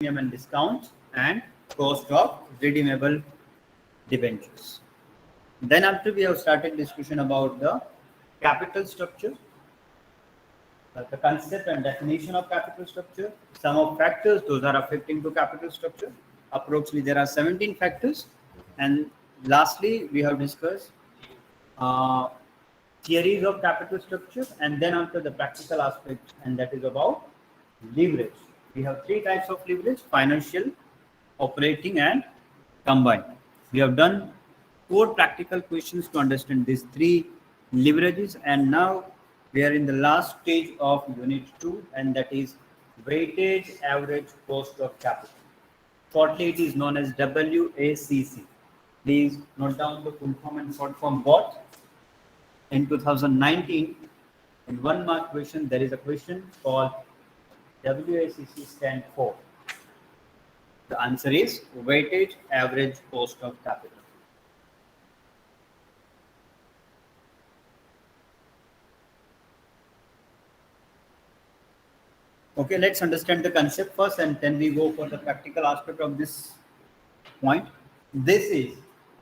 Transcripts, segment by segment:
premium and discount, and cost of redeemable debentures. Then after we have started discussion about the capital structure, the concept and definition of capital structure, some of factors those are affecting to capital structure. Approximately there are 17 factors, and lastly we have discussed uh, theories of capital structure, and then after the practical aspect, and that is about leverage. We have three types of leverage: financial, operating, and combined. We have done four practical questions to understand these three leverages, and now we are in the last stage of unit 2, and that is weightage average cost of capital. Shortly it is known as WACC. Please note down the full form and short form both. In 2019, in 1 mark question, there is a question called WACC stand for. The answer is weightage average cost of capital. Okay, let's understand the concept first, and then we go for the practical aspect of this point. This is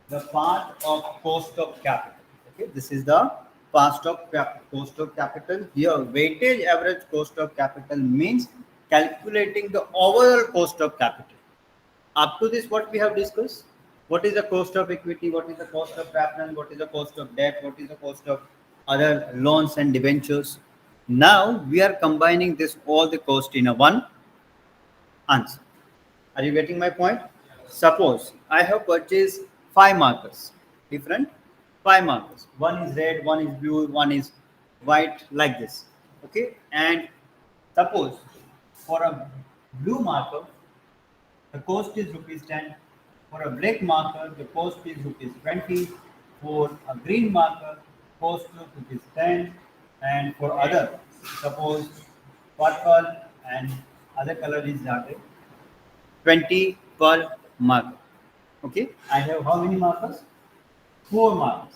the part of cost of capital. Okay, this is the cost of capital. Here, weightage average cost of capital means calculating the overall cost of capital. Up to this, what we have discussed: what is the cost of equity, what is the cost of preference, what is the cost of debt, what is the cost of other loans and debentures. Now we are combining this all the cost in a one answer. Are you getting my point? Suppose I have purchased 5 markers, different 5 markers. One is red, one is blue, one is white, like this. Okay, and suppose for a blue marker, the cost is rupees 10. For a black marker, the cost is rupees 20. For a green marker, cost is rupees 10. And for other, suppose purple and other color is 20 per marker. Okay, I have how many markers? 4 markers.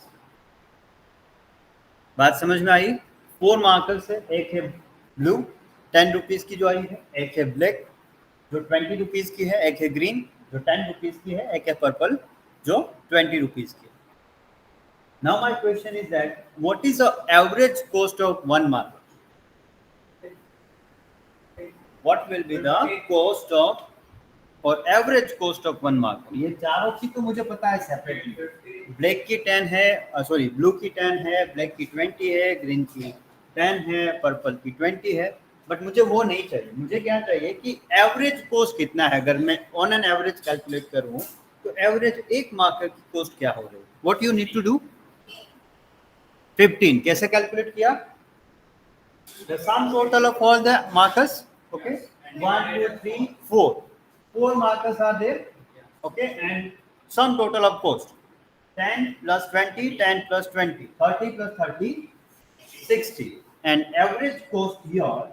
बात समझ में आई? 4 markers है, एक है blue 10 rupees की जो आई है, एक है ब्लैक जो 20 रुपीज की है, एक है ग्रीन जो 10 रुपीज की है, एक है पर्पल जो 20 रुपीज की है. Now my question is that what is the average cost of one marker? What will be the cost of or average cost of one marker? ये चारों की तो मुझे पता है सेपरेटली. ब्लैक की 10 है, सॉरी ब्लू की 10 है, ब्लैक की 20 है, ग्रीन की 10 है, पर्पल की 20 है. बट मुझे वो नहीं चाहिए. मुझे क्या चाहिए कि एवरेज कॉस्ट कितना है. अगर मैं ऑन एन एवरेज कैलकुलेट करूं तो एवरेज एक मार्कर की कॉस्ट क्या हो रही है. What you need to do? 15. कैसे कैलकुलेट किया? The sum total of all the markers. Okay, 1 2 3 4. 4 markers are there. Okay, and sum total of cost 10 plus 20, 10 plus 20, 30 plus 30, 60. And average cost here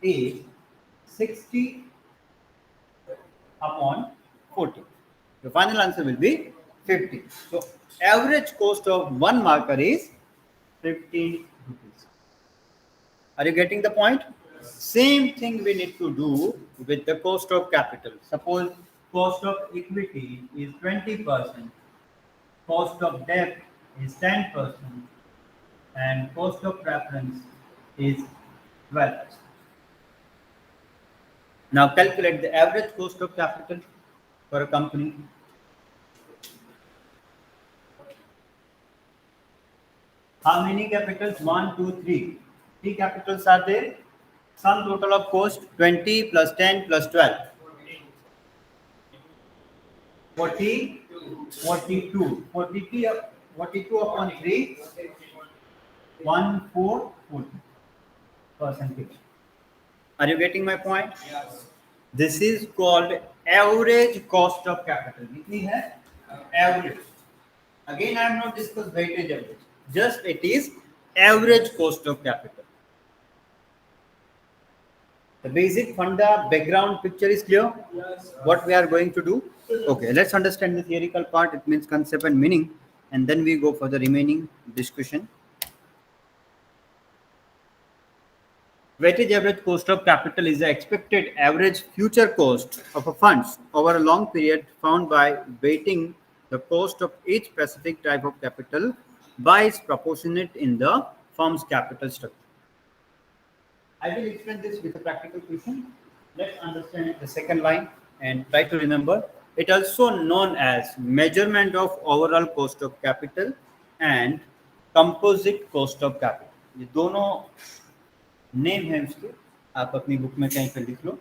is 60 upon 40. The final answer will be 50. So average cost of one marker is 15 rupees. Are you getting the point? Same thing we need to do with the cost of capital. Suppose cost of equity is 20%, cost of debt is 10%, and cost of preference is 12%. Now calculate the average cost of capital for a company. How many capitals? 1, 2, 3. 3 capitals are there. Sum total of cost 20 plus 10 plus 12. 40, 42. 42 upon 3. 1, 4, 40%. Are you getting my point? Yes. This is called average cost of capital. कितनी है? Average. Again, I am not discussed weightage average. Just it is average cost of capital. The basic funda background picture is clear. Yes. What we are going to do? Okay, let's understand the theoretical part. It means concept and meaning, and then we go for the remaining discussion. Weighted average cost of capital is the expected average future cost of a funds over a long period found by weighting the cost of each specific type of capital by its proportionate in the firm's capital structure. I will explain this with a practical question. Let's understand the second line and try to remember. It also known as measurement of overall cost of capital and composite cost of capital. ये दोनों name है इसके, आप अपनी book में कहीं पे लिख लो.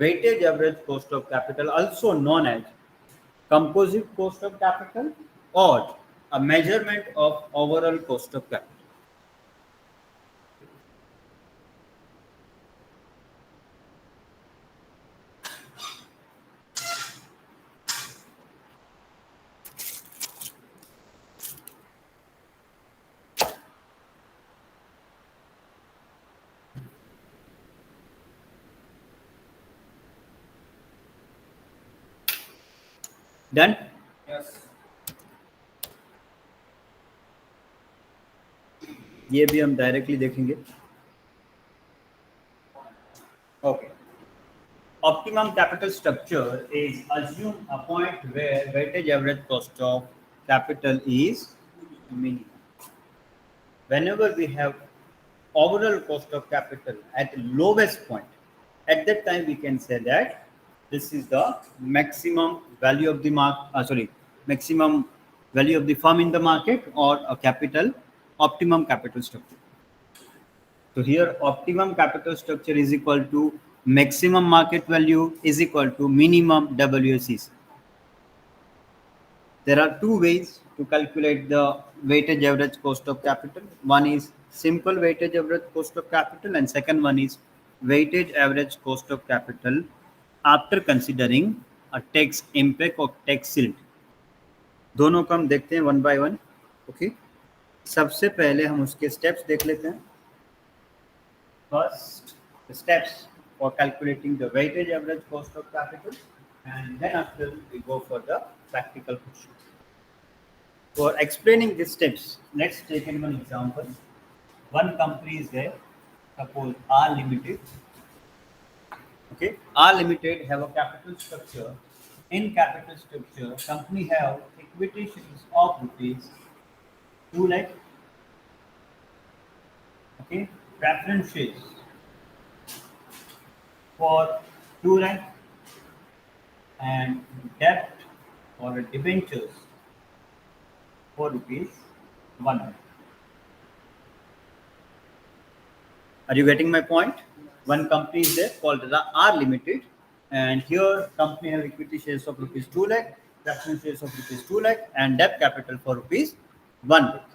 Weighted average cost of capital, also known as composite cost of capital or a measurement of overall cost of capital. Done? Yes. ये भी हम डायरेक्टली देखेंगे. Okay. Optimum capital structure is assume a point where weighted average cost of capital is minimum. Whenever we have overall cost of capital at lowest point, at that time we can say that this is the maximum value of the maximum value of the firm in the market or a capital optimum capital structure. So here optimum capital structure is equal to maximum market value is equal to minimum WACC. There are two ways to calculate the weighted average cost of capital. One is simple weighted average cost of capital and second one is weighted average cost of capital after considering a tax impact of tax shield. दोनों को हम देखते हैं one by one. Okay, सबसे पहले हम उसके steps देख लेते हैं. First, the steps for calculating the weighted average cost of capital, and then after we go for the practical question. For explaining these steps, let's take in one example. One company is there, suppose R Limited. Okay, R Limited have a capital structure. In capital structure, company have equity shares of rupees 2 lakh. Okay, preference shares for 2 lakh and debt or debentures for rupees 1 lakh. Are you getting my point? One company is there called the R Limited, and here company have equity shares of rupees 2 lakh, preference shares of rupees 2 lakh, and debt capital for rupees 1 lakh.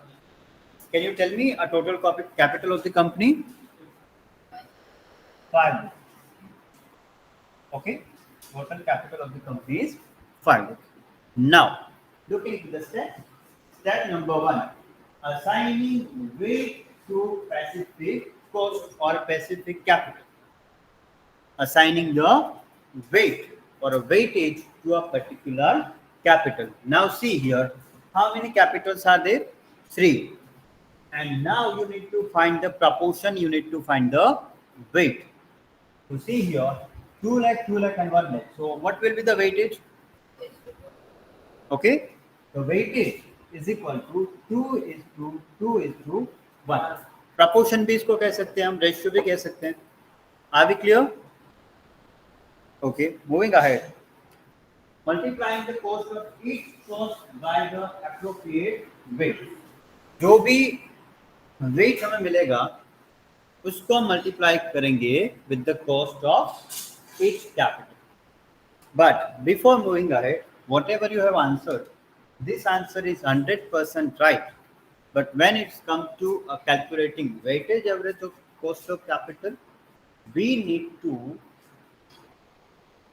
Can you tell me a total capital of the company? 5 lakh. Okay, total capital of the company is 5 lakh. Now, looking at the step. Step number 1, assigning weight to specific cost or specific capital. Assigning the weight or a weightage to a particular capital. Now see here, how many capitals are there? 3. And now you need to find the proportion, you need to find the weight. So see here, 2 lakh, 2 lakh and 1 lakh. So what will be the weightage? Okay, the weightage is equal to 2:1. Proportion भी इसको कह सकते हैं हम, ratio भी कह सकते हैं. Are we clear? Okay, moving ahead. Multiplying the cost of each cost by the appropriate weight. जो भी weight हमें मिलेगा उसको हम multiply करेंगे with the cost of each capital. But before moving ahead, whatever you have answered, this answer is 100% right. But when it's come to calculating weightage average of cost of capital, we need to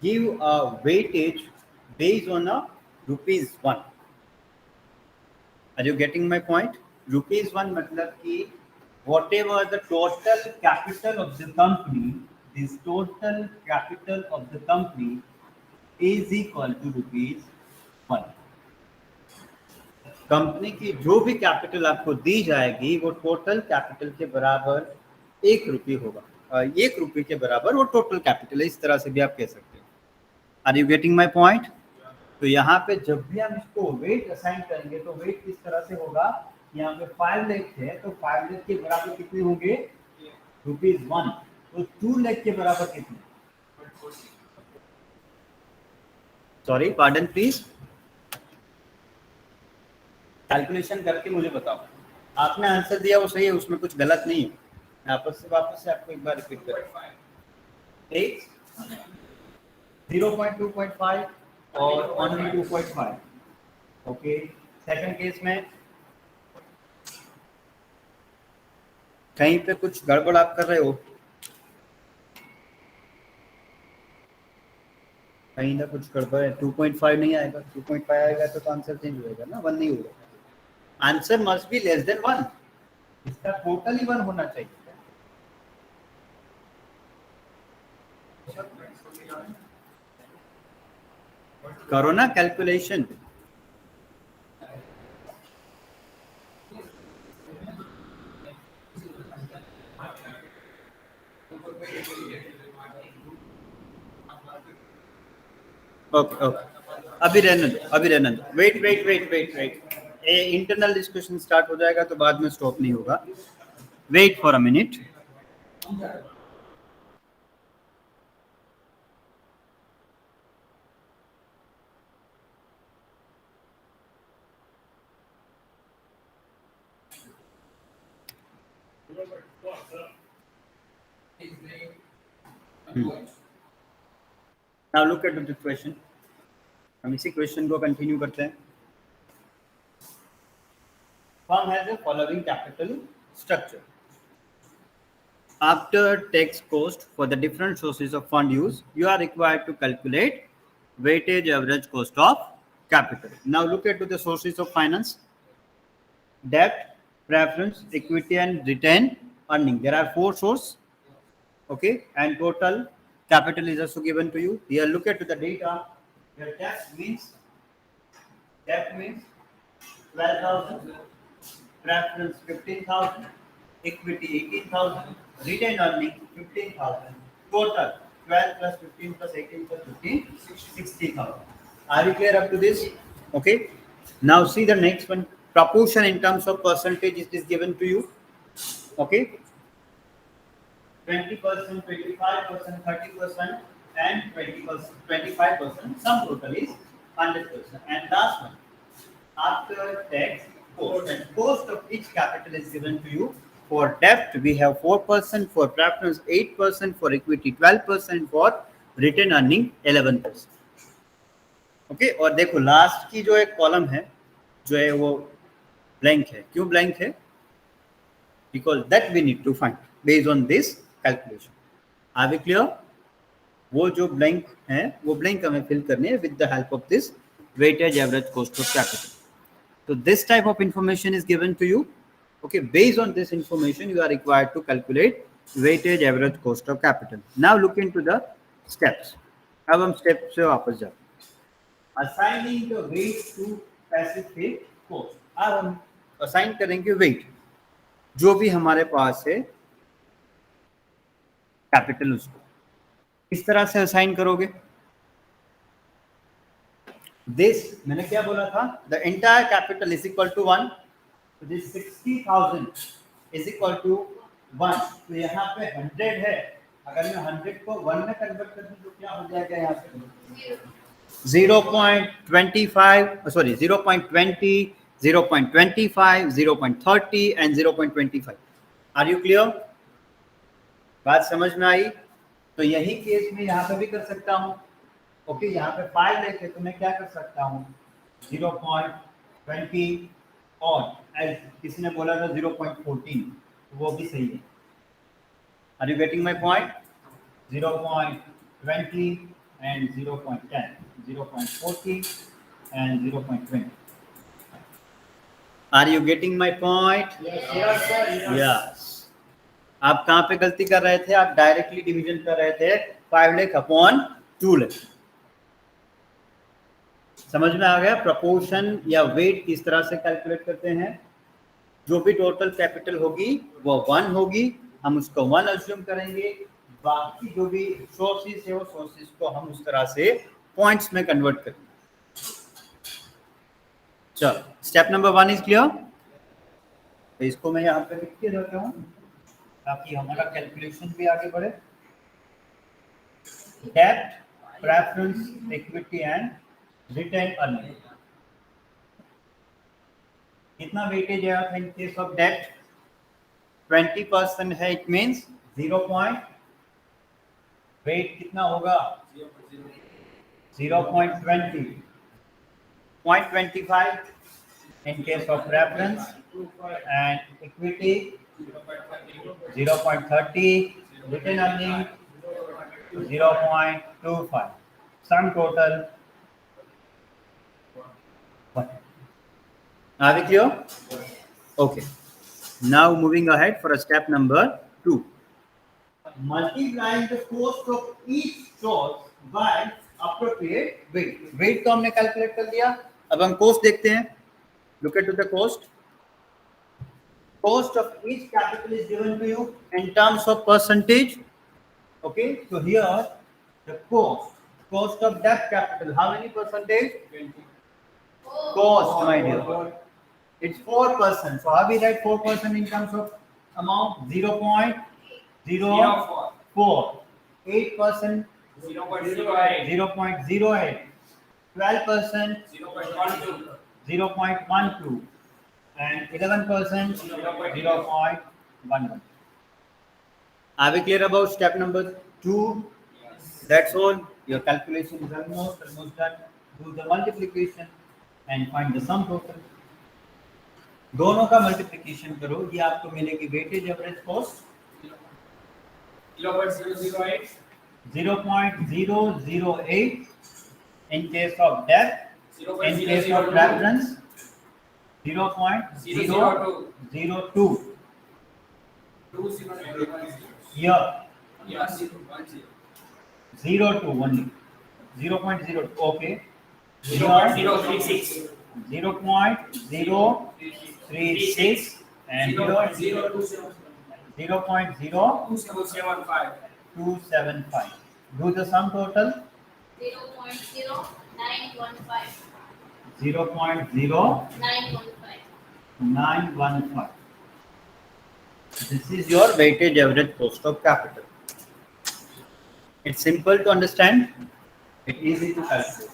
give a weightage based on a rupees 1. Are you getting my point? Rupees 1 matlab ki whatever the total capital of the company, this total capital of the company is equal to rupees 1. Company की जो भी capital आपको दी जाएगी वो total capital के बराबर 1 रुपये होगा. ₹1 के बराबर वो टोटल कैपिटल है, इस तरह से भी आप कह सकते हो। Are you getting my point? तो यहाँ पे जब भी हम इसको वेट असाइन करेंगे तो वेट किस तरह से होगा, यहाँ पे 5 लाख है तो 5 लाख के बराबर कितने होंगे, ₹1। तो 2 लाख के बराबर कितने, सॉरी पार्डन प्लीज, कैलकुलेशन करके मुझे बताओ। आपने आंसर दिया वो सही है, उसमें कुछ गलत नहीं है। वापस से आपको एक बार रिपीट करें। 0.2.5 और ओनली 2.5। ओके, सेकंड केस में कहीं पे कुछ गड़बड़ आप कर रहे हो, कहीं ना कुछ गड़बड़ है। 2.5 नहीं आएगा, 2.5 आएगा तो आंसर चेंज हो जाएगा ना, 1 नहीं होगा। Answer must be less than 1, इसका टोटल ही 1 होना चाहिए। करो ना कैलकुलेशन। ओके ओके, अभी रहने दो। वेट, ये इंटरनल डिस्कशन स्टार्ट हो जाएगा तो बाद में स्टॉप नहीं होगा। Wait for a minute. Now look at the question. हम इसी क्वेश्चन को कंटिन्यू करते हैं। Firm has a following capital structure. After tax cost for the different sources of fund use, you are required to calculate weightage average cost of capital. Now look at the sources of finance: debt, preference, equity, and retained earning. There are 4 sources. Okay, and total capital is also given to you. Here, look at the data. Your debt means 12,000. Preference 15,000, equity 18,000, retained earning 15,000, total 12 plus 15 plus 18 plus 15, 60,000. Are you clear up to this? Okay. Now see the next one. Proportion in terms of percentage it is given to you. Okay. 20%, 25%, 30%, and 20%, 25%. Sum total is 100%. And last one, after tax cost, and cost of each capital is given to you. For debt we have 4%, for preference 8%, for equity 12%, for return earning 11%. Okay, और देखो last की जो एक column है जो है वो blank है। क्यों ब्लैंक है? Because that we need to find based on this calculation. Are we clear? वो जो ब्लैंक है वो ब्लैंक हमें फिल करने हैं with the help of this weightage average cost of capital. So this type of information is given to you. Okay, based on this information, you are required to calculate weightage average cost of capital. Now look into the steps. अब हम step से वापस जाते हैं. Assigning the weight to specific cost. अब हम assign करेंगे wait जो भी हमारे पास है कैपिटल, उसको किस तरह से असाइन करोगे? This मैंने क्या बोला था? The entire capital is equal to 1. So this 60,000 is equal to 1. तो यहाँ पे 100 है. अगर मैं 100 को 1 में कन्वर्ट कर दूं तो क्या हो जाएगा यहाँ पे? 0.25, sorry 0.20, 0.25, 0.30 and 0.25. Are you clear? बात समझ में आई? तो यही केस में यहाँ पे भी कर सकता हूँ. ओके, यहाँ पे 5 लाख है तो मैं क्या कर सकता हूँ? 0.20 और किसी ने बोला था 0.14, वो भी सही है. Are you getting my point? 0.20 and 0.10, 0.40 and 0.20. Are you getting my point? Yes. आप कहाँ पे गलती कर रहे थे? आप डायरेक्टली डिवीजन कर रहे थे 5 लाख अपॉन 2 लाख. समझ में आ गया? प्रपोर्शन या वेट किस तरह से कैलकुलेट करते हैं? जो भी टोटल कैपिटल होगी वो 1 होगी हम उसको 1 अज्यूम करेंगे, बाकी जो भी सोर्सेज है वो सोर्सेज को हम उस तरह से पॉइंट्स में कन्वर्ट करेंगे। चलो, स्टेप नंबर 1 इज क्लियर। तो इसको मैं यहाँ पे लिख के देता हूँ ताकि हमारा कैलकुलेशन भी आगे बढ़े। डेब्ट, preference, equity and retain earning. कितना वेटेज है इन केस ऑफ डेब्ट? 20% है, इट मींस 0 पॉइंट, वेट कितना होगा? 0.20, 0.25 in case of preference, and equity 0.30, return earning 0.25, sum total 1. Are we clear? Okay. Now moving ahead for a step number 2. Multiplying the cost of each source by appropriate weight. Weight तो हमने calculate कर दिया, अब हम cost देखते हैं. Look at the cost. Cost of each capital is given to you in terms of percentage. Okay, so here the cost of debt capital, how many percentage? 20. Cost, my dear, it's 4%. So how we write 4% in terms of amount? 0.04. 8% 0.08. 12% 0.12, and 11% 0.11. Are we clear about step number 2? That's all. Your calculation is almost done. Do the multiplication and find the sum total. दोनों का multiplication करो, ये आपको मिलेगी weightage average cost 0.008 in case of debt, in case of preference 0.002. Here 0.02 only, 0.02. Okay, 0.036 and 0.0275. Do the sum total 0.0915. This is your weighted average cost of capital. It's simple to understand, it's easy to calculate,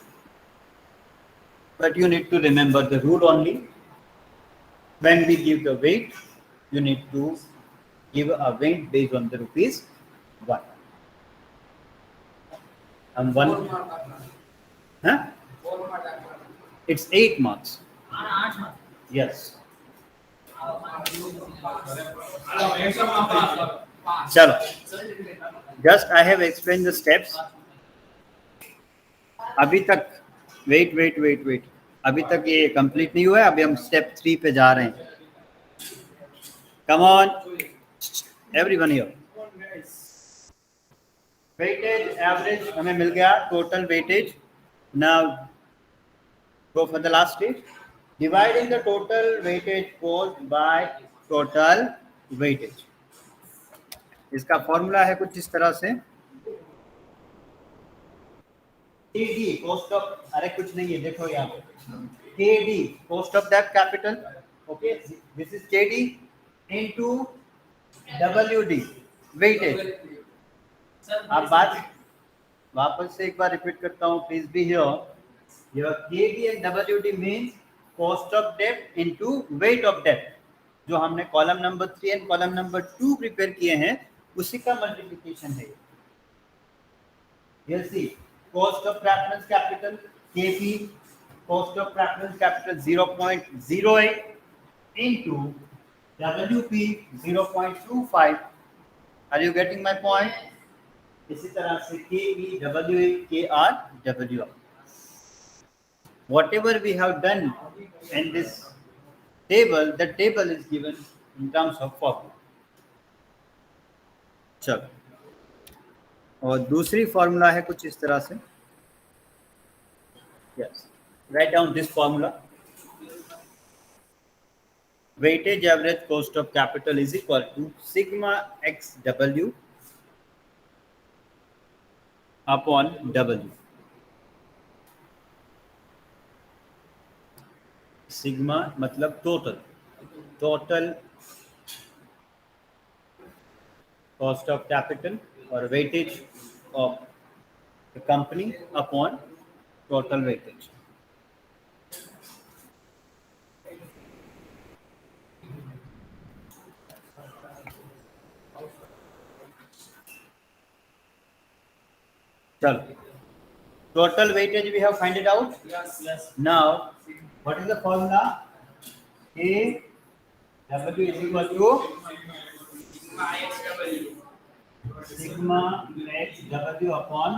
but you need to remember the rule only. When we give the weight, you need to give a weight based on the rupees 1. And 1, huh? It's 8 marks. Yes. Chalo. Just I have explained the steps. अभी तक wait अभी तक ये complete नहीं हुआ है, अभी हम स्टेप 3 पे जा रहे हैं. Come on, everyone here. Weightage average हमें मिल गया, total weightage. Now go for the last stage. Dividing the total weightage cost by total weightage. इसका फॉर्मूला है कुछ इस तरह से. KD cost of, अरे कुछ नहीं है, देखो यहाँ पे KD cost of debt capital. Okay, this is KD into WD weightage. आप बात वापस से एक बार रिपीट करता हूँ, please be here. Your KD and WD means cost of debt into weight of debt. जो हमने column number 3 and column number 2 prepare किए हैं, उसी का मल्टीप्लिकेशन है. You'll see cost of preference capital KP, cost of preference capital 0.08 into WP 0.25. Are you getting my point? इसी तरह से KE, WE, KR, WR. Whatever we have done in this table, the table is given in terms of formula. चलो, और दूसरी formula है कुछ इस तरह से. Yes, write down this formula. weightage average cost of capital is equal to sigma xw upon W. Sigma मतलब total cost of capital और weightage of the company upon total weightage. चलो, total weightage we have find it out. Yes. Now what is the formula? A W is equal to sigma x W upon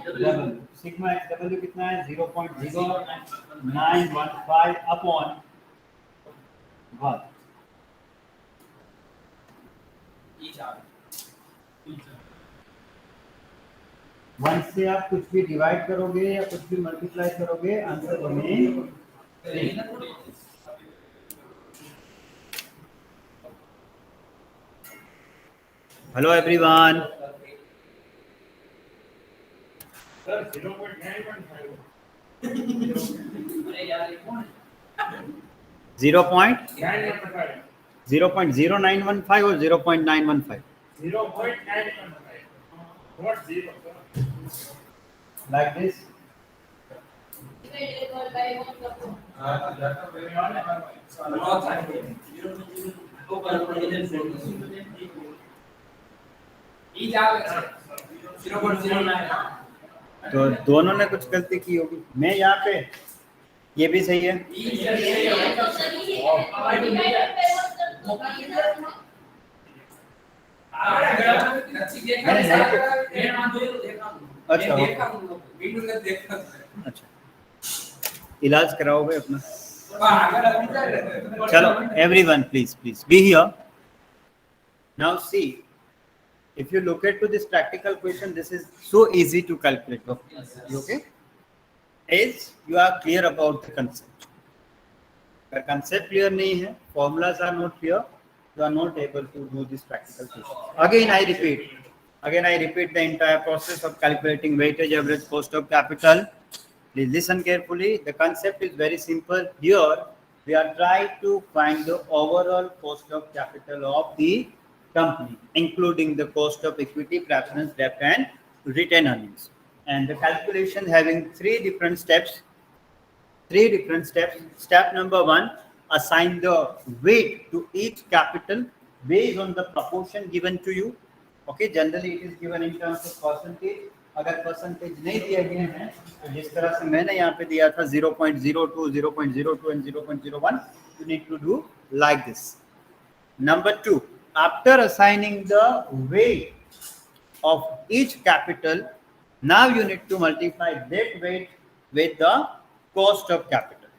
W. Sigma x W कितना है? 0.0915 upon 1. One से आप कुछ भी divide करोगे या कुछ भी मल्टीप्लाई करोगे, आंसर बने. Hello everyone. 0.0915 और 0.915. 0.915. What 0? Like this. तो दोनों ने कुछ गलती की होगी. मैं यहाँ पे ये भी सही है. अच्छा, इलाज कराओगे अपना. चलो everyone please be here. Now see, if you look at to this practical question, this is so easy to calculate. Okay, is you are clear about the concept. अगर concept clear नहीं है, formulas are not clear, you are not able to do this practical question. Again I repeat the entire process of calculating weightage average cost of capital. Please listen carefully. The concept is very simple. Here we are trying to find the overall cost of capital of the company, including the cost of equity, preference, debt, and retained earnings. And the calculation having three different steps. Step number 1, assign the weight to each capital based on the proportion given to you. Okay, generally it is given in terms of percentage. अगर percentage नहीं दिए गए हैं तो जिस तरह से मैंने यहाँ पे दिया था 0.02, 0.02 and 0.01, you need to do like this. Number 2, after assigning the weight of each capital, now you need to multiply that weight with the cost of capital,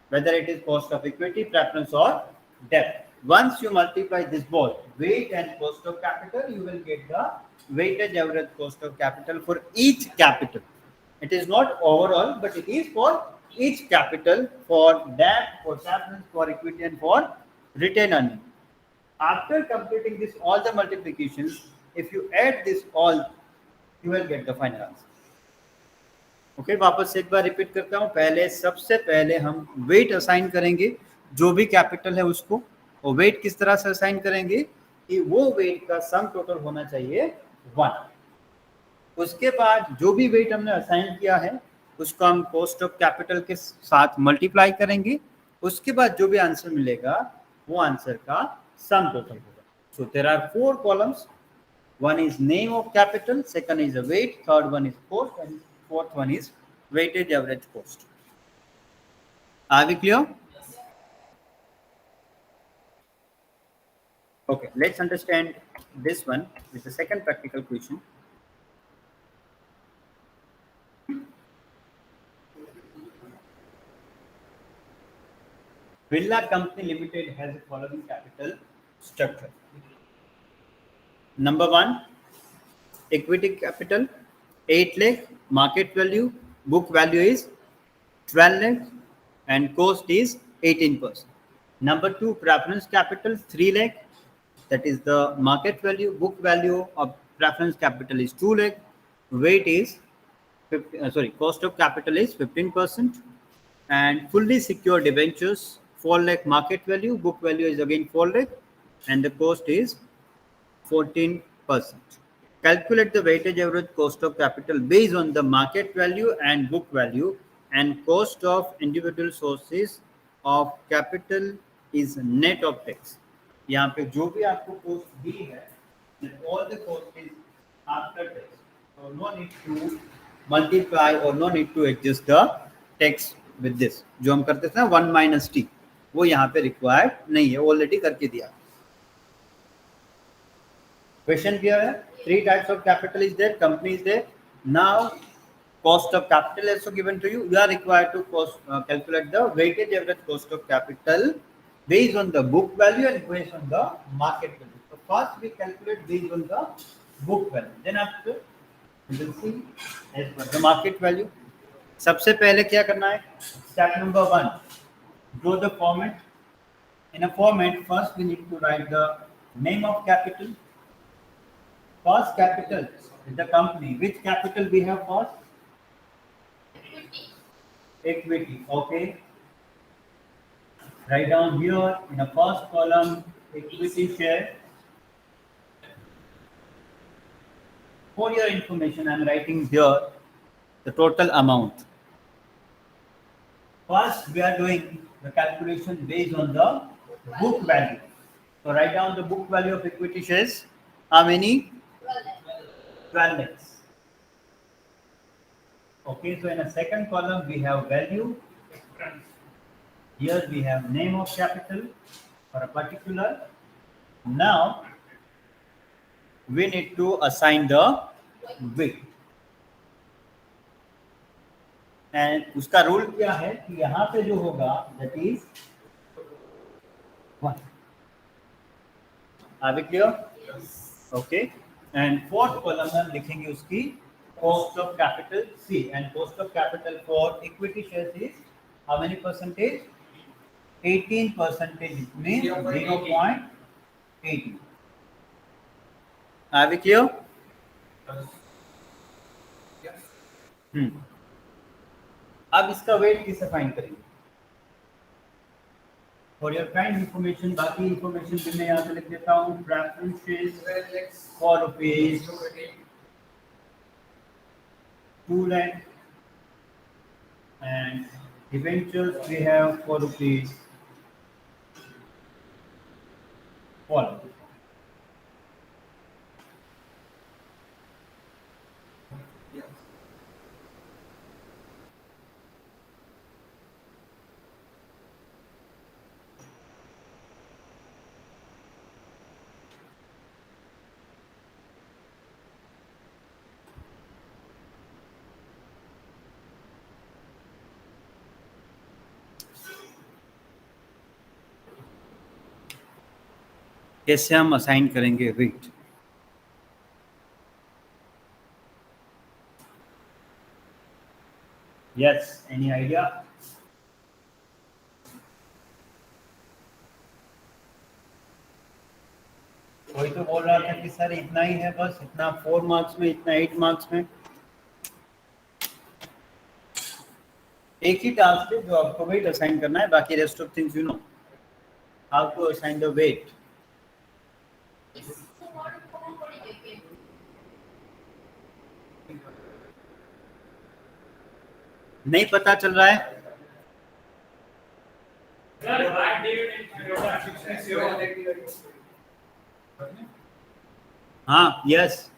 whether it is cost of equity, preference, or debt. Once you multiply this both, weight and cost of capital, you will get the weighted average cost of capital for each capital. It is not overall, but it is for each capital, for debt, for preference, for equity, and for retained earnings. After completing this all the multiplications, if you add this all, you will get the final answer. Okay, वापस से एक बार repeat करता हूँ. सबसे पहले हम weight assign करेंगे जो भी कैपिटल है उसको. और वेट किस तरह से असाइन करेंगे कि वो वेट का सम टोटल होना चाहिए 1. उसके बाद जो भी वेट हमने असाइन किया है उसको हम कॉस्ट ऑफ कैपिटल के साथ मल्टीप्लाई करेंगे. उसके बाद जो भी आंसर मिलेगा वो आंसर का सम टोटल होगा. So there are 4 columns. One is name of capital, second is the weight, third one is cost, and fourth one is weighted average cost. Are we clear? Yes. Okay, let's understand this one with the second practical question. Birla Company Limited has the following capital structure. Number 1, equity capital 8 lakh, market value, book value is 12 lakh, and cost is 18%. Number two, preference capital 3 lakh. That is the market value. Book value of preference capital is 2 lakh. Weight is cost of capital is 15%. And fully secured debentures 4 lakh market value. Book value is again 4 lakh, and the cost is 14%. Calculate the weightage average cost of capital based on the market value and book value, and cost of individual sources of capital is net of tax. यहाँ पे जो भी आपको cost दी है, then all the cost is after tax. So no need to multiply or no need to adjust the tax with this. जो हम करते थे ना 1 minus t, वो यहाँ पे required नहीं है, already करके दिया. Question clear? Three types of capital is there, company is there. Now, cost of capital also given to you. You are required to calculate the weighted average cost of capital based on the book value and based on the market value. So first we calculate based on the book value. Then after we will see as per the market value. सबसे पहले क्या करना है? Step number 1. Draw the format. In a format, first we need to write the name of capital. First capital is the company. Which capital we have first? Equity. Okay. Write down here in the first column equity share. For your information, I am writing here the total amount. First, we are doing the calculation based on the book value. So write down the book value of equity shares. How many? 12 lakhs. Okay, so in a second column we have value. Here we have name of capital for a particular. Now we need to assign the weight. And उसका rule क्या है कि यहाँ पे जो होगा that is 1. Are we clear? Yes. Okay. And fourth column में लिखेंगे उसकी cost of capital C, and cost of capital for equity shares is how many percentage? 18%. It means 0.80. Are we clear? Yes. अब इसका wait किसे find करेंगे? For your kind information, बाकी information भी मैं यहाँ पे लिख देता हूँ. Preference shares for rupees 2 lakh and debentures we have for rupees 4 lakh. कैसे हम असाइन करेंगे वेट? Yes, any idea? कोई तो बोल रहा था कि सर इतना ही है, बस इतना 4 मार्क्स में, इतना 8 मार्क्स में. एक ही टास्क है जो आपको वेट असाइन करना है, बाकी rest of things you know how to assign the weight. नहीं पता चल रहा है? हाँ, यस.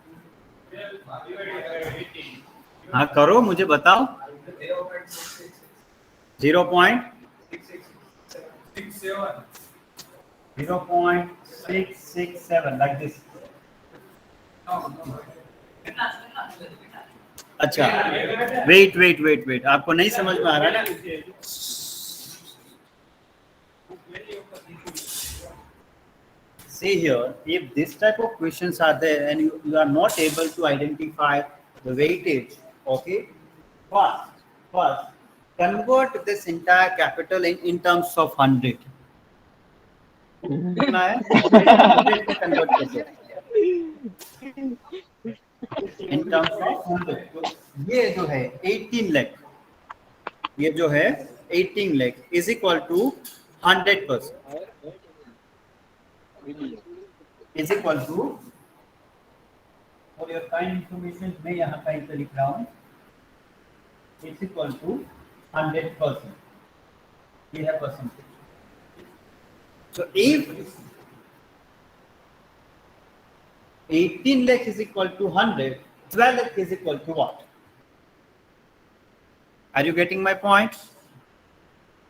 हाँ करो, मुझे बताओ. 0.667 like this. अच्छा, वेट, आपको नहीं समझ में आ रहा ना? See here, if this type of questions are there and you are not able to identify the weightage, okay, first convert this entire capital in terms of 100. कितना है 100 में कन्वर्ट कर दो इन टर्म्स ऑफ 100। तो ये जो है 18 लाख, ये जो है 18 lakh is equal to 100% is equal to, for your kind information मैं यहाँ कहीं पे लिख रहा हूँ, इज इक्वल टू 100%, ये है percentage. So if 18 lakh is equal to 100, 12 lakh is equal to what? Are you getting my point?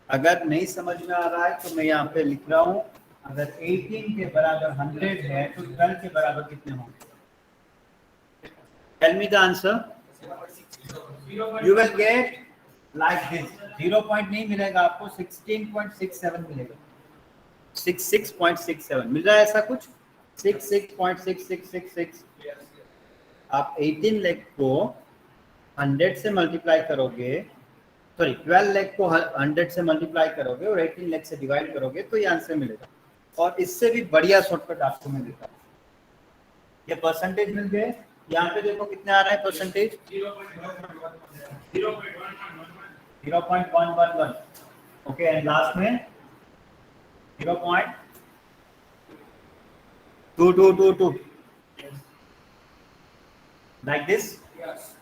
अगर नहीं समझ में आ रहा है तो मैं यहाँ पे लिख रहा हूँ, अगर 18 के बराबर 100 है तो 12 के बराबर कितने होंगे? Tell me the answer. You will get like this. 0 point नहीं मिलेगा आपको, 16.67 मिलेगा, 66.67 मिल रहा है ऐसा कुछ, 66.6666। आप 18 लाख को 100 से मल्टीप्लाई करोगे, सॉरी 12 लाख को 100 से मल्टीप्लाई करोगे और 18 लाख से डिवाइड करोगे तो ये आंसर मिलेगा। और इससे भी बढ़िया शॉर्टकट आपको मैं देता हूँ, ये परसेंटेज मिल गए। यहाँ पे देखो कितने आ रहा है परसेंटेज, 0.111। ओके, एंड लास्ट में 0.2222 like this. Yes.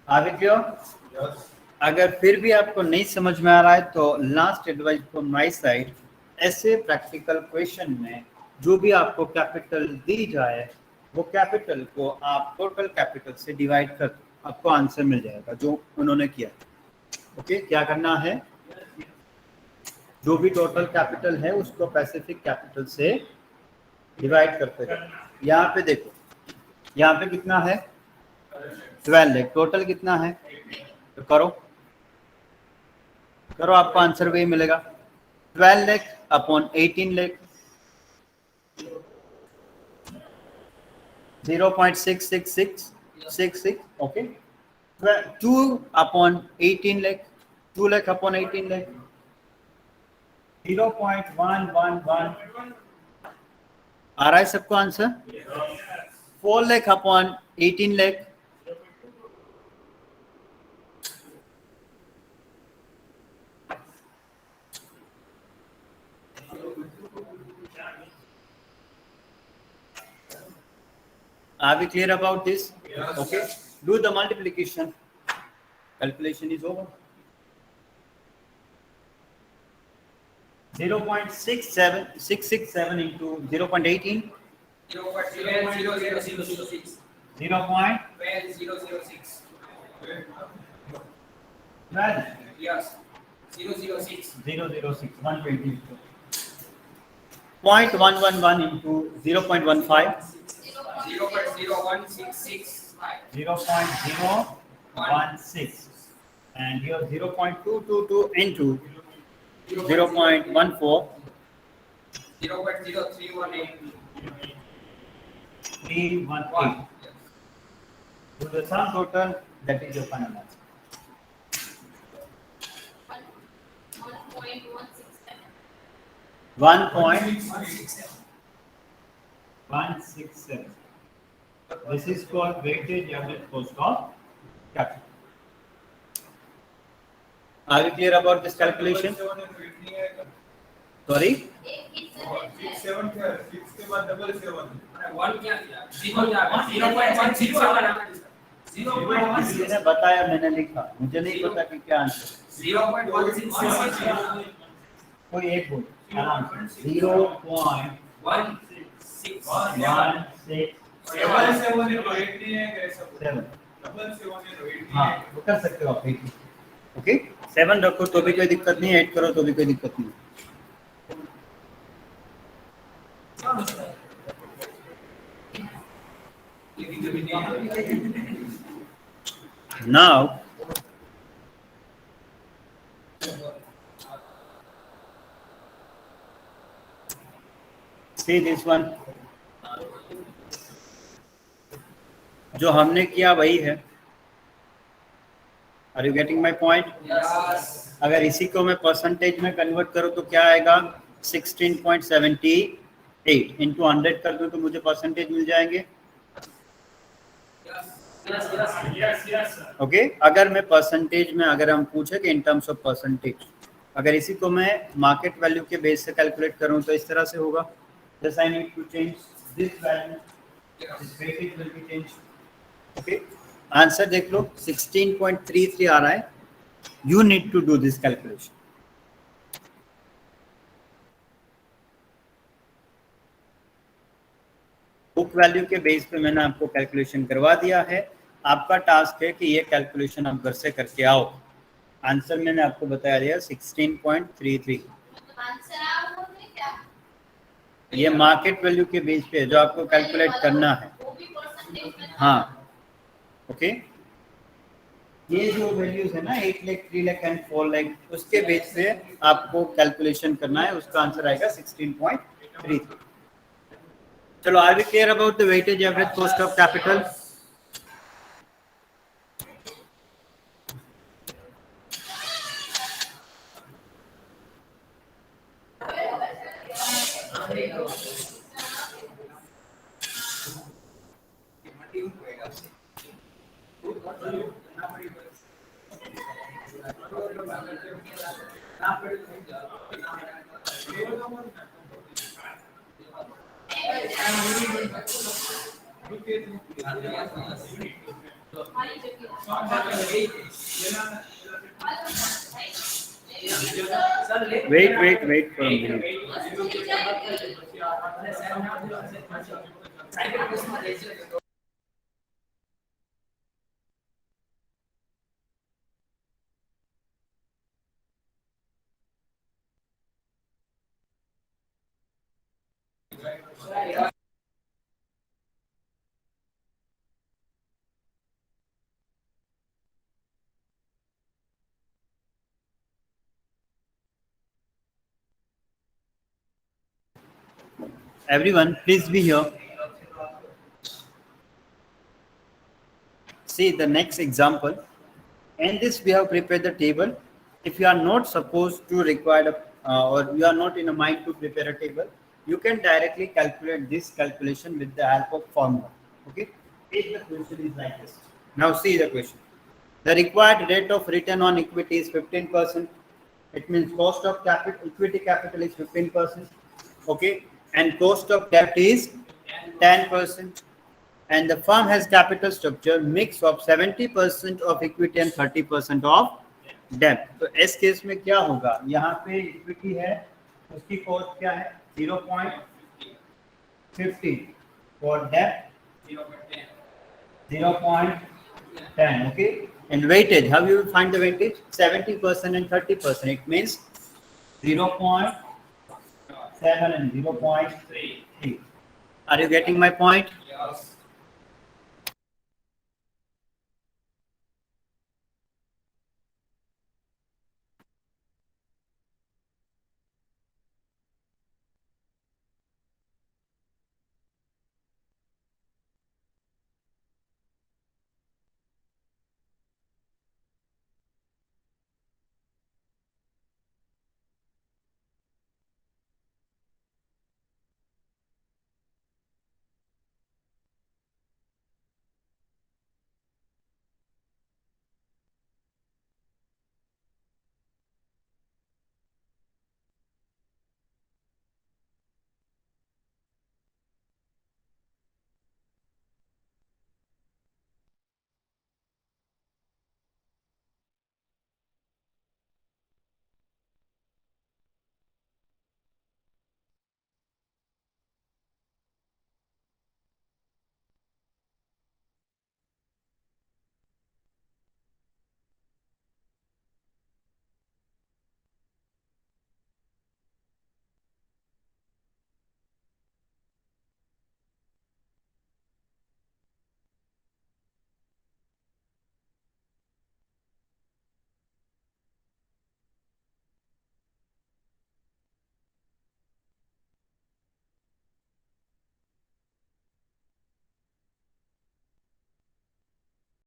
Are we clear? Yes. अगर फिर भी आपको नहीं समझ में आ रहा है तो last advice from my side, ऐसे प्रैक्टिकल क्वेश्चन में जो भी आपको कैपिटल दी जाए वो कैपिटल को आप टोटल कैपिटल से डिवाइड कर दो, आपको आंसर मिल जाएगा जो उन्होंने किया। ओके, क्या करना है, जो भी टोटल कैपिटल है उसको पैसिफिक कैपिटल से डिवाइड करते जाओ। यहाँ पे देखो, यहाँ पे कितना है 12 लाख, टोटल कितना है, तो करो करो आपको आंसर वही मिलेगा, 12 lakh upon 18 lakh, 0.66666। Okay, 2 upon 18 lakh, 2 lakh upon 18 lakh, 0.111 आ रहा है सबको answer. 4 lakh upon 18 lakh, are we clear about this? Yes. Okay, do the multiplication. Calculation is over. 0.667 into 0.18, 0.0006. 0.006, 12, Yes. 006. 006, 120, 0.111 into 0.15, 0.0166. 0.016, and here 0.222 into 0.14, 0.0318. 318. So the sum total, that is your final answer. 1.167. This is called weightage average cost of capital. Are you clear about this calculation? Sorry? 6 के बाद double 7 1 क्या किया 0.167 किसी ने बताया, मैंने लिखा, मुझे नहीं पता कि क्या आंसर। 0.166 कोई एक बोल आराम से, 0.116 हाँ वो कर सकते हो आप। ओके, 7 रखो तो भी कोई दिक्कत नहीं, 8 करो तो भी कोई दिक्कत नहीं। Now see this one, जो हमने किया वही है। Are you getting my point? Yes. अगर इसी को मैं परसेंटेज में कन्वर्ट करूं तो क्या आएगा, 16.78 इंटू 100 कर दूं तो मुझे परसेंटेज मिल जाएंगे। ओके, अगर मैं परसेंटेज में, अगर हम पूछे कि इन टर्म्स ऑफ परसेंटेज, अगर इसी को मैं मार्केट वैल्यू के बेस से कैलकुलेट करूं तो इस तरह से होगा। Just I need to change this value, this weightage will be change. Okay, answer देख लो 16.33 आ रहा है। You need to do this calculation. Book value के बेस पे मैंने आपको कैलकुलेशन करवा दिया है। आपका टास्क है कि ये कैलकुलेशन आप घर से करके आओ। आंसर मैंने आपको बताया दिया 16.33। ये मार्केट वैल्यू के बेस पे जो आपको कैलकुलेट करना है। हाँ, ओके, ये जो वैल्यूज है ना 8 लाख, 3 लाख एंड 4 लाख, उसके बेस पे आपको कैलकुलेशन करना है। उसका आंसर आएगा 16.33। चलो, are we clear about the weightage average cost of capital? Wait for a minute. Everyone, please be here. See the next example. In this, we have prepared the table. If you are not supposed to require or you are not in a mind to prepare a table, you can directly calculate this calculation with the help of formula. Okay. If the question is like this. Now see the question. The required rate of return on equity is 15%. It means cost of capital, equity capital is 15%. Okay. And cost of debt is 10%. And the firm has capital structure mix of 70% of equity and 30% of debt. तो इस case में क्या होगा? यहाँ पे equity है, उसकी cost क्या है? 0.50 for debt 0.10. Okay. And weightage, how you will find the weightage? 70% and 30%. It means 0.7 and 0.3. Are you getting my point? Yes.